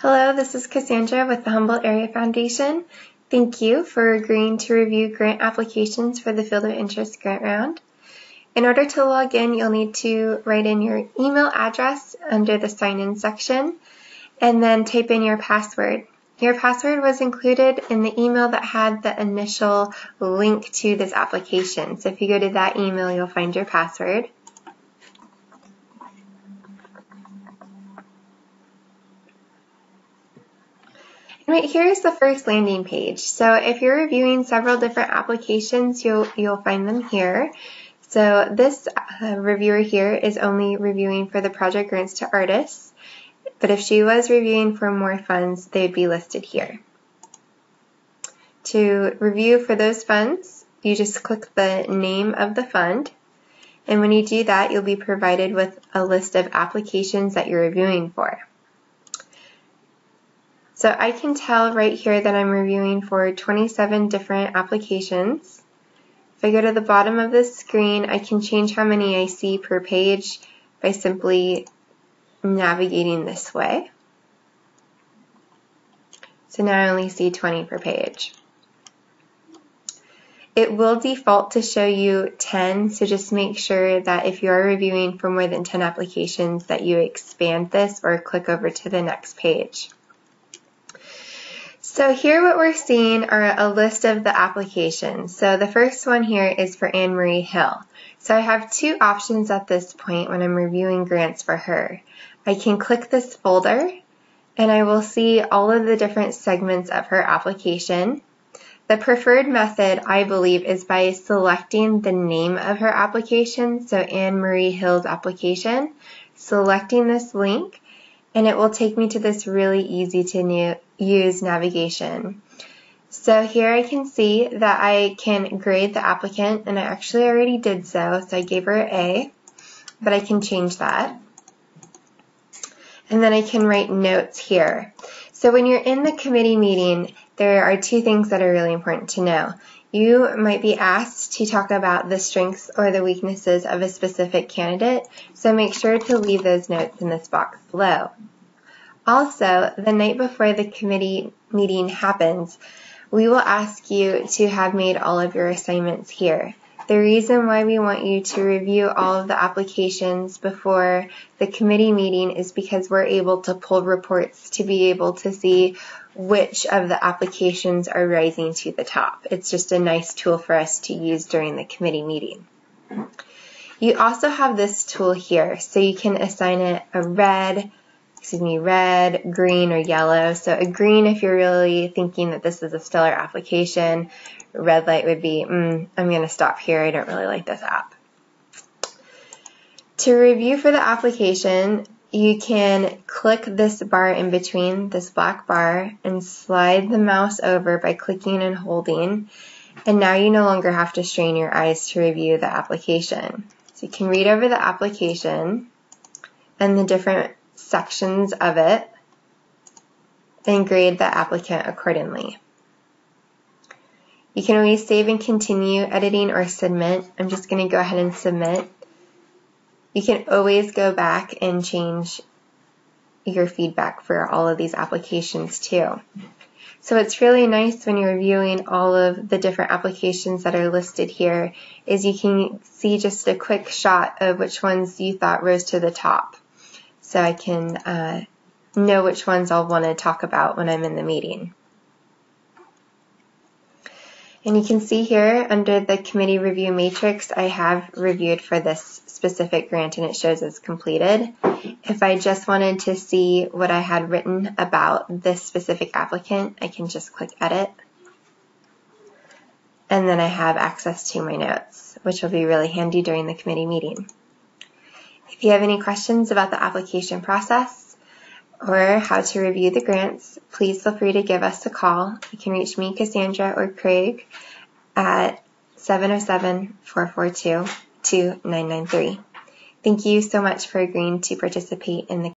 Hello, this is Cassandra with the Humboldt Area Foundation. Thank you for agreeing to review grant applications for the Field of Interest Grant Round. In order to log in, you'll need to write in your email address under the sign-in section and then type in your password. Your password was included in the email that had the initial link to this application. So if you go to that email, you'll find your password. Right here is the first landing page. So if you're reviewing several different applications, you'll find them here. So this reviewer here is only reviewing for the project grants to artists, but if she was reviewing for more funds, they'd be listed here. To review for those funds, you just click the name of the fund, and when you do that, you'll be provided with a list of applications that you're reviewing for. So I can tell right here that I'm reviewing for 27 different applications. If I go to the bottom of the screen, I can change how many I see per page by simply navigating this way. So now I only see 20 per page. It will default to show you 10, so just make sure that if you are reviewing for more than 10 applications that you expand this or click over to the next page. So here what we're seeing are a list of the applications. So the first one here is for Anne Marie Hill. So I have two options at this point when I'm reviewing grants for her. I can click this folder and I will see all of the different segments of her application. The preferred method, I believe, is by selecting the name of her application, so Anne Marie Hill's application, selecting this link, and it will take me to this really easy to use navigation. So here I can see that I can grade the applicant, and I actually already did so I gave her an A, but I can change that. And then I can write notes here. So when you're in the committee meeting, there are two things that are really important to know. You might be asked to talk about the strengths or the weaknesses of a specific candidate, so make sure to leave those notes in this box below. Also, the night before the committee meeting happens, we will ask you to have made all of your assignments here. The reason why we want you to review all of the applications before the committee meeting is because we're able to pull reports to be able to see which of the applications are rising to the top. It's just a nice tool for us to use during the committee meeting. You also have this tool here, so you can assign it a red, green, or yellow. So a green if you're really thinking that this is a stellar application. Red light would be, I'm going to stop here, I don't really like this app. To review for the application, you can click this bar in between, this black bar, and slide the mouse over by clicking and holding. And now you no longer have to strain your eyes to review the application. So you can read over the application and the different sections of it and grade the applicant accordingly. You can always save and continue editing or submit. I'm just going to go ahead and submit. You can always go back and change your feedback for all of these applications too. So it's really nice when you're reviewing all of the different applications that are listed here is you can see just a quick shot of which ones you thought rose to the top. So I can know which ones I'll want to talk about when I'm in the meeting. And you can see here under the committee review matrix, I have reviewed for this specific grant and it shows it's completed. If I just wanted to see what I had written about this specific applicant, I can just click edit. And then I have access to my notes, which will be really handy during the committee meeting. If you have any questions about the application process or how to review the grants, please feel free to give us a call. You can reach me, Cassandra, or Craig at 707-442-2993. Thank you so much for agreeing to participate in the